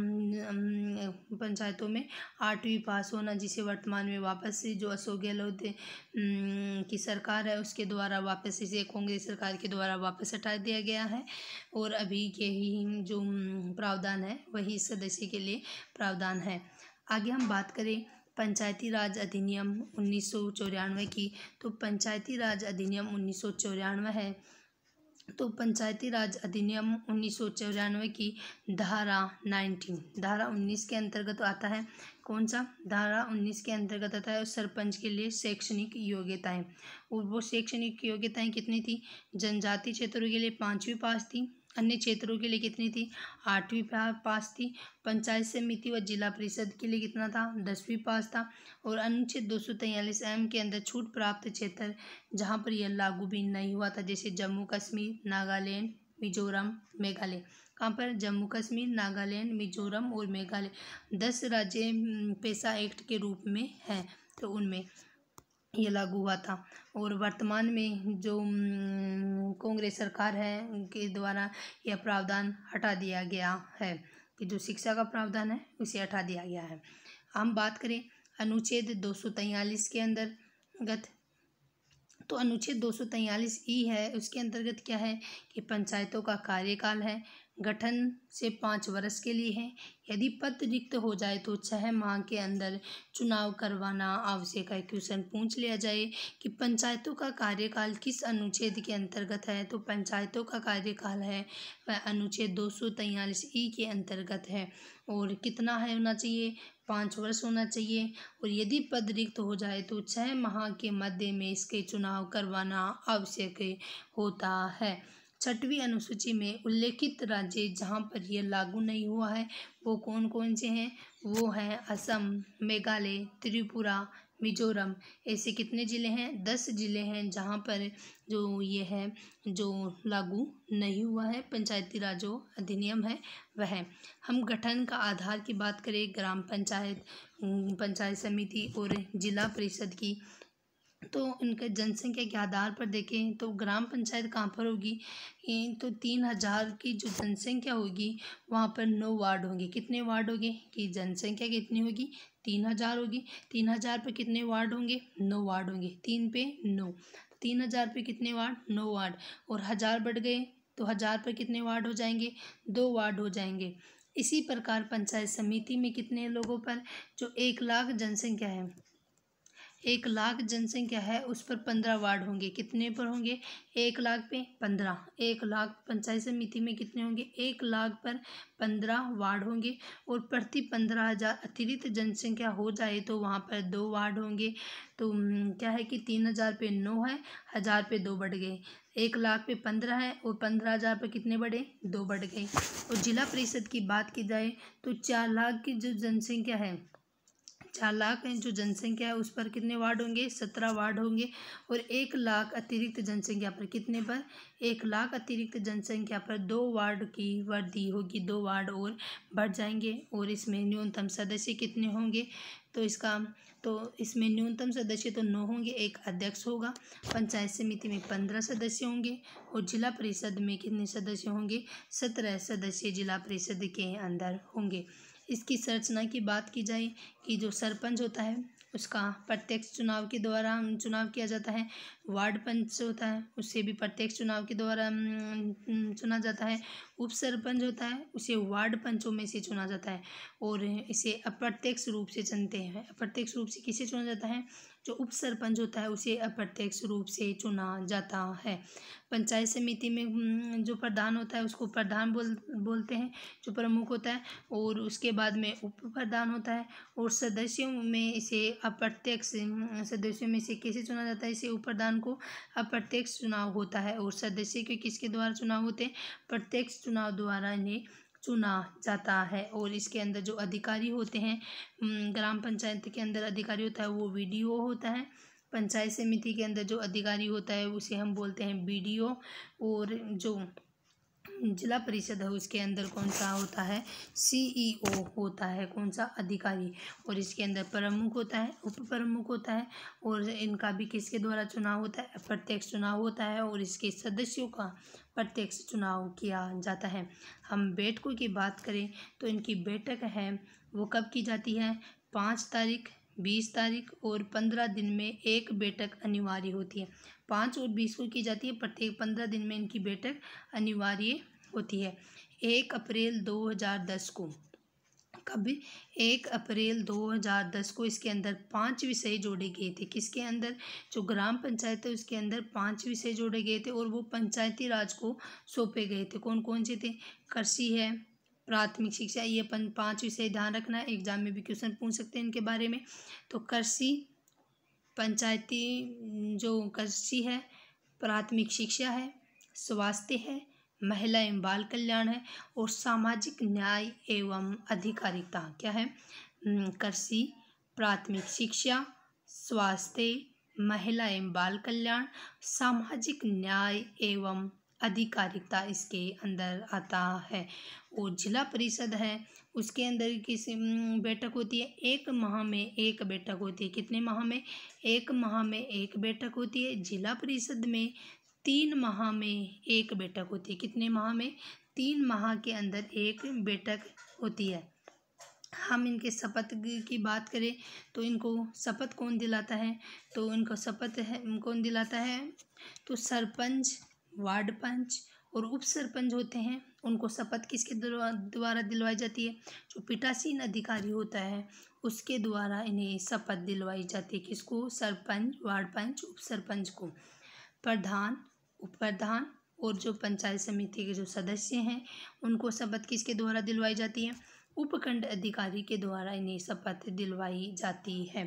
पंचायतों में 8वीं पास होना, जिसे वर्तमान में वापस से जो अशोक गहलोत की सरकार है उसके द्वारा वापस इसे कांग्रेस सरकार के द्वारा वापस हटा दिया गया है। और अभी के ही जो प्रावधान है वही सदस्य के लिए प्रावधान है। आगे हम बात करें पंचायती राज अधिनियम 1994 की, तो पंचायती राज अधिनियम 1994 है। तो पंचायती राज अधिनियम 1994 की धारा 19 के अंतर्गत आता है। कौन सा? धारा 19 के अंतर्गत आता है सरपंच के लिए शैक्षणिक योग्यताएं। और वो शैक्षणिक योग्यताएं कितनी थी? जनजाति क्षेत्रों के लिए 5वीं पास थी, अन्य क्षेत्रों के लिए कितनी थी? 8वीं पास थी। पंचायत समिति व जिला परिषद के लिए कितना था? 10वीं पास था। और अनुच्छेद 243 के अंदर छूट प्राप्त क्षेत्र जहाँ पर यह लागू भी नहीं हुआ था, जैसे जम्मू कश्मीर, नागालैंड, मिजोरम, मेघालय। कहाँ पर? जम्मू कश्मीर, नागालैंड, मिजोरम और मेघालय 10 राज्य पेशा एक्ट के रूप में हैं, तो उनमें ये लागू हुआ था। और वर्तमान में जो कांग्रेस सरकार है उनके द्वारा यह प्रावधान हटा दिया गया है कि जो शिक्षा का प्रावधान है उसे हटा दिया गया है। हम बात करें अनुच्छेद 243 के अंतर्गत, तो अनुच्छेद 243 है, उसके अंतर्गत क्या है कि पंचायतों का कार्यकाल है गठन से 5 वर्ष के लिए है। यदि पद रिक्त हो जाए तो 6 माह के अंदर चुनाव करवाना आवश्यक है। क्वेश्चन पूछ लिया जाए कि पंचायतों का कार्यकाल किस अनुच्छेद के अंतर्गत है, तो पंचायतों का कार्यकाल है वह अनुच्छेद 243 के अंतर्गत है। और कितना है होना चाहिए? 5 वर्ष होना चाहिए। और यदि पद रिक्त हो जाए तो 6 माह के मध्य में इसके चुनाव करवाना आवश्यक होता है। 6वीं अनुसूची में उल्लेखित राज्य जहाँ पर यह लागू नहीं हुआ है वो कौन कौन से हैं? वो हैं असम, मेघालय, त्रिपुरा, मिजोरम। ऐसे कितने ज़िले हैं? 10 ज़िले हैं जहाँ पर जो ये है जो लागू नहीं हुआ है पंचायती राज जो अधिनियम है वह। हम गठन का आधार की बात करें ग्राम पंचायत, पंचायत समिति और जिला परिषद की, तो इनके जनसंख्या के आधार पर देखें तो ग्राम पंचायत कहाँ पर होगी? तो 3000 की जो जनसंख्या होगी वहाँ पर 9 वार्ड होंगे। कितने वार्ड होंगे? कि जनसंख्या कितनी होगी? 3000 होगी। 3000 पे कितने वार्ड होंगे? 9 वार्ड होंगे। 3 पे 9, 3000 पे कितने वार्ड? 9 वार्ड। और 1000 बढ़ गए तो 1000 पर कितने वार्ड हो जाएंगे? 2 वार्ड हो जाएंगे। इसी प्रकार पंचायत समिति में कितने लोगों पर? जो 1 लाख जनसंख्या है, 1 लाख जनसंख्या है उस पर 15 वार्ड होंगे। कितने पर होंगे? 1 लाख पे 15। 1 लाख पंचायत समिति में कितने होंगे? 1 लाख पर 15 वार्ड होंगे। और प्रति 15,000 अतिरिक्त जनसंख्या हो जाए तो वहाँ पर 2 वार्ड होंगे। तो क्या है कि 3000 पे 9 है, 1000 पे 2 बढ़ गए। 1 लाख पे 15 है और 15,000 पे कितने बढ़े? 2 बढ़ गए। और जिला परिषद की बात की जाए तो 4 लाख की जो जनसंख्या है, 4 लाख जो जनसंख्या है उस पर कितने वार्ड होंगे? 17 वार्ड होंगे। और 1 लाख अतिरिक्त जनसंख्या पर कितने पर? 1 लाख अतिरिक्त जनसंख्या पर 2 वार्ड की वृद्धि होगी, 2 वार्ड और बढ़ जाएंगे। और इसमें न्यूनतम सदस्य कितने होंगे? तो इसमें न्यूनतम सदस्य तो 9 होंगे, एक अध्यक्ष होगा। पंचायत समिति में 15 सदस्य होंगे। और जिला परिषद में कितने सदस्य होंगे? 17 सदस्य जिला परिषद के अंदर होंगे। इसकी संरचना की बात की जाए कि जो सरपंच होता है उसका प्रत्यक्ष चुनाव के द्वारा चुनाव किया जाता है। वार्ड पंच होता है उससे भी प्रत्यक्ष चुनाव के द्वारा चुना जाता है। उप सरपंच होता है उसे वार्ड पंचों में से चुना जाता है। और इसे अप्रत्यक्ष रूप से चुनते हैं। अप्रत्यक्ष रूप से किसे चुना जाता है? जो उप सरपंच होता है उसे अप्रत्यक्ष रूप से चुना जाता है। पंचायत समिति में जो प्रधान होता है उसको प्रधान बोलते हैं, जो प्रमुख होता है। और उसके बाद में उप प्रधान होता है। और सदस्यों में इसे अप्रत्यक्ष सदस्यों में से कैसे चुना जाता है? इसे उप प्रधान को अप्रत्यक्ष चुनाव होता है। और सदस्य के किसके द्वारा चुनाव होते हैं? प्रत्यक्ष चुनाव द्वारा इन्हें चुना जाता है। और इसके अंदर जो अधिकारी होते हैं ग्राम पंचायत के अंदर अधिकारी होता है वो वीडीओ होता है। पंचायत समिति के अंदर जो अधिकारी होता है उसे हम बोलते हैं बीडीओ। और जो जिला परिषद है उसके अंदर कौन सा होता है? सीईओ होता है। कौन सा? अधिकारी। और इसके अंदर प्रमुख होता है, उप प्रमुख होता है। और इनका भी किसके द्वारा चुनाव होता है? प्रत्यक्ष चुनाव होता है। और इसके सदस्यों का प्रत्यक्ष चुनाव किया जाता है। हम बैठकों की बात करें तो इनकी बैठक है वो कब की जाती है? 5 तारीख, 20 तारीख और 15 दिन में एक बैठक अनिवार्य होती है। 5 और 20 को की जाती है, प्रत्येक 15 दिन में इनकी बैठक अनिवार्य होती है। 1 अप्रैल 2010 को कब? 1 अप्रैल 2010 को इसके अंदर 5 विषय जोड़े गए थे। किसके अंदर? जो ग्राम पंचायत है उसके अंदर 5 विषय जोड़े गए थे और वो पंचायती राज को सौंपे गए थे। कौन कौन से थे? कृषि है, प्राथमिक शिक्षा, ये 5 विषय ध्यान रखना है, एग्जाम में भी क्वेश्चन पूछ सकते हैं इनके बारे में। तो कृषि, पंचायती जो कृषि है, प्राथमिक शिक्षा है, स्वास्थ्य है, महिला एवं बाल कल्याण है और सामाजिक न्याय एवं अधिकारिता। क्या है? कृषि, प्राथमिक शिक्षा, स्वास्थ्य, महिला एवं बाल कल्याण, सामाजिक न्याय एवं अधिकारिता इसके अंदर आता है। और जिला परिषद है उसके अंदर किस बैठक होती है? 1 माह में 1 बैठक होती है। कितने माह में? 1 माह में 1 बैठक होती है। जिला परिषद में 3 माह में 1 बैठक होती है। कितने माह में? 3 माह के अंदर 1 बैठक होती है। हम इनके शपथ की बात करें तो इनको शपथ कौन दिलाता है? तो इनको शपथ है कौन दिलाता है? तो सरपंच, वार्ड पंच और उप सरपंच होते हैं, उनको शपथ किसके द्वारा दिलवाई जाती है? जो पीठासीन अधिकारी होता है उसके द्वारा इन्हें शपथ दिलवाई जाती है। किसको? सरपंच, वार्ड पंच, उप सरपंच को। प्रधान, उप प्रधान और जो पंचायत समिति के जो सदस्य हैं उनको शपथ किसके द्वारा दिलवाई जाती है? उपखंड अधिकारी के द्वारा इन्हें शपथ दिलवाई जाती है।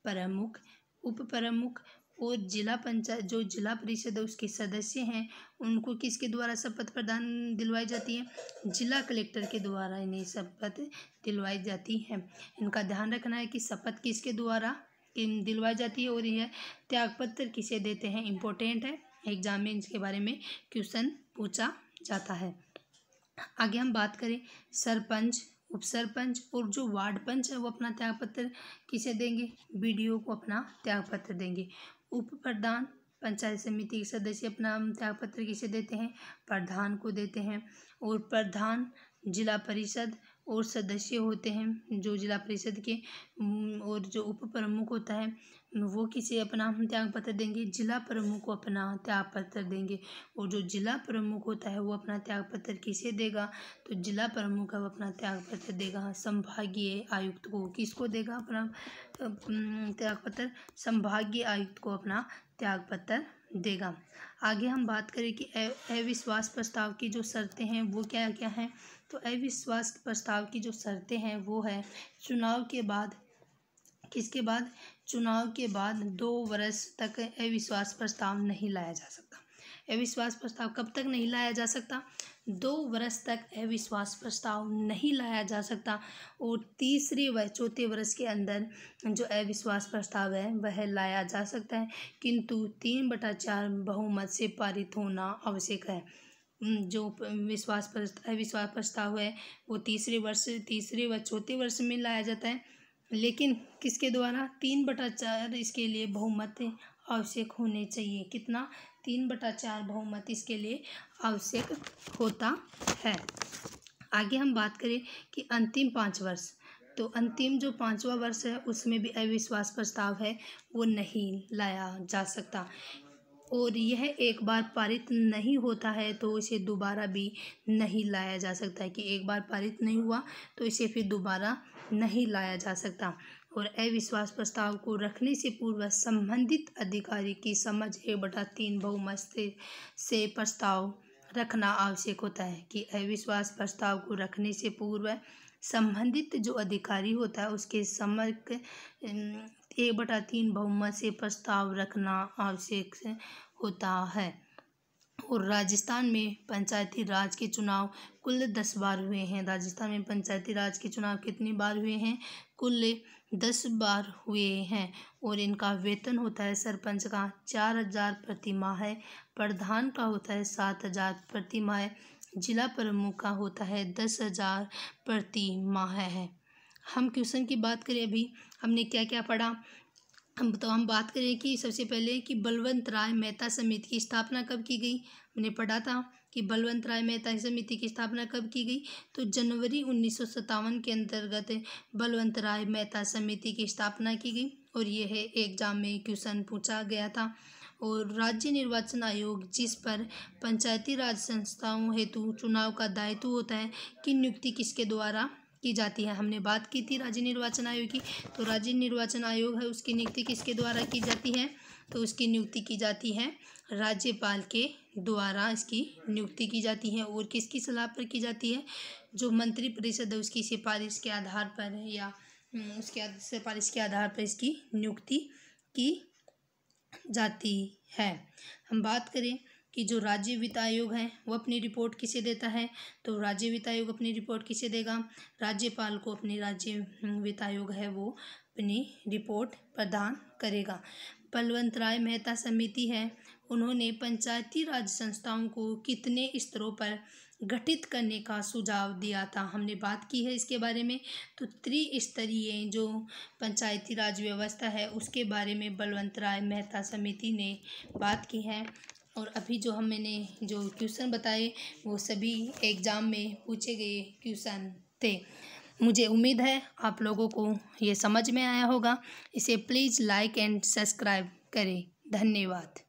प्रमुख, उप प्रमुख और जिला पंचायत जो जिला परिषद है उसके सदस्य हैं उनको किसके द्वारा शपथ प्रदान दिलवाई जाती है? जिला कलेक्टर के द्वारा इन्हें शपथ दिलवाई जाती है। इनका ध्यान रखना है कि शपथ किसके द्वारा दिलवाई जाती है और यह त्यागपत्र किसे देते हैं, इम्पोर्टेंट है, एग्जाम में इसके बारे में क्वेश्चन पूछा जाता है। आगे हम बात करें सरपंच, उप सरपंच और जो वार्ड पंच है वो अपना त्यागपत्र किसे देंगे? बीडीओ को अपना त्यागपत्र देंगे। उप प्रधान, पंचायत समिति के सदस्य अपना त्यागपत्र किसे देते हैं? प्रधान को देते हैं। और प्रधान जिला परिषद और सदस्य होते हैं जो जिला परिषद के, और जो उप प्रमुख होता है वो किसे अपना त्यागपत्र देंगे? जिला प्रमुख को अपना त्यागपत्र देंगे। और जो जिला प्रमुख होता है वो अपना त्यागपत्र किसे देगा? तो जिला प्रमुख है वो अपना त्यागपत्र देगा संभागीय आयुक्त को। किसको देगा अपना त्यागपत्र? संभागीय आयुक्त को अपना त्यागपत्र देगा। आगे हम बात करें कि अविश्वास प्रस्ताव की जो शर्तें हैं वो क्या क्या हैं? तो अविश्वास प्रस्ताव की जो शर्तें हैं वो है चुनाव के बाद, किसके बाद? चुनाव के बाद 2 वर्ष तक अविश्वास प्रस्ताव नहीं लाया जा सकता। अविश्वास प्रस्ताव कब तक नहीं लाया जा सकता? 2 वर्ष तक अविश्वास प्रस्ताव नहीं लाया जा सकता। और तीसरे व चौथे वर्ष के अंदर जो अविश्वास प्रस्ताव है वह लाया जा सकता है, किंतु 3/4 बहुमत से पारित होना आवश्यक है। जो अविश्वास प्रस्ताव है वो तीसरे व चौथे वर्ष में लाया जाता है, लेकिन किसके द्वारा? 3/4 इसके लिए बहुमत आवश्यक होने चाहिए। कितना? 3/4 बहुमत इसके लिए आवश्यक होता है। आगे हम बात करें कि अंतिम 5 वर्ष, तो अंतिम जो 5वां वर्ष है उसमें भी अविश्वास प्रस्ताव है वो नहीं लाया जा सकता। और यह एक बार पारित नहीं होता है तो इसे दोबारा भी नहीं लाया जा सकता है, कि एक बार पारित नहीं हुआ तो इसे फिर दोबारा नहीं लाया जा सकता। और अविश्वास प्रस्ताव को रखने से पूर्व संबंधित अधिकारी की समझ 1/3 बहुमत से प्रस्ताव रखना आवश्यक होता है, कि अविश्वास प्रस्ताव को रखने से पूर्व संबंधित जो अधिकारी होता है उसके समझ 1/3 बहुमत से प्रस्ताव रखना आवश्यक होता है। और राजस्थान में पंचायती राज के चुनाव कुल 10 बार हुए हैं। राजस्थान में पंचायती राज के चुनाव कितनी बार हुए हैं? कुल 10 बार हुए हैं। और इनका वेतन होता है सरपंच का 4,000 प्रति माह है, प्रधान का होता है 7,000 प्रति माह है, जिला प्रमुख का होता है 10,000 प्रति माह है। हम क्वेश्चन की बात करें, अभी हमने क्या क्या पढ़ा? हम बात करें कि सबसे पहले कि बलवंत राय मेहता समिति की स्थापना कब की गई? हमने पढ़ा था कि बलवंत राय मेहता समिति की स्थापना कब की गई? तो जनवरी 1957 के अंतर्गत बलवंत राय मेहता समिति की स्थापना की गई और यह एग्जाम में क्वेश्चन पूछा गया था। और राज्य निर्वाचन आयोग जिस पर पंचायती राज संस्थाओं हेतु चुनाव का दायित्व होता है की नियुक्ति किसके द्वारा की जाती है। हमने बात की थी राज्य निर्वाचन आयोग की, तो राज्य निर्वाचन आयोग है उसकी नियुक्ति किसके द्वारा की जाती है, तो उसकी नियुक्ति की जाती है राज्यपाल के द्वारा इसकी नियुक्ति की जाती है। और किसकी सलाह पर की जाती है, जो मंत्रिपरिषद है उसकी सिफारिश के आधार पर या उसके सिफारिश के आधार पर इसकी नियुक्ति की जाती है। हम बात करें कि जो राज्य वित्त आयोग है वो अपनी रिपोर्ट किसे देता है, तो राज्य वित्त आयोग अपनी रिपोर्ट किसे देगा, राज्यपाल को अपनी राज्य वित्त आयोग है वो अपनी रिपोर्ट प्रदान करेगा। बलवंत राय मेहता समिति है, उन्होंने पंचायती राज संस्थाओं को कितने स्तरों पर गठित करने का सुझाव दिया था, हमने बात की है इसके बारे में। तो त्रिस्तरीय जो पंचायती राज व्यवस्था है उसके बारे में बलवंत राय मेहता समिति ने बात की है। और अभी जो मैंने जो क्वेश्चन बताए वो सभी एग्ज़ाम में पूछे गए क्वेश्चन थे। मुझे उम्मीद है आप लोगों को ये समझ में आया होगा। इसे प्लीज़ लाइक एंड सब्सक्राइब करें। धन्यवाद।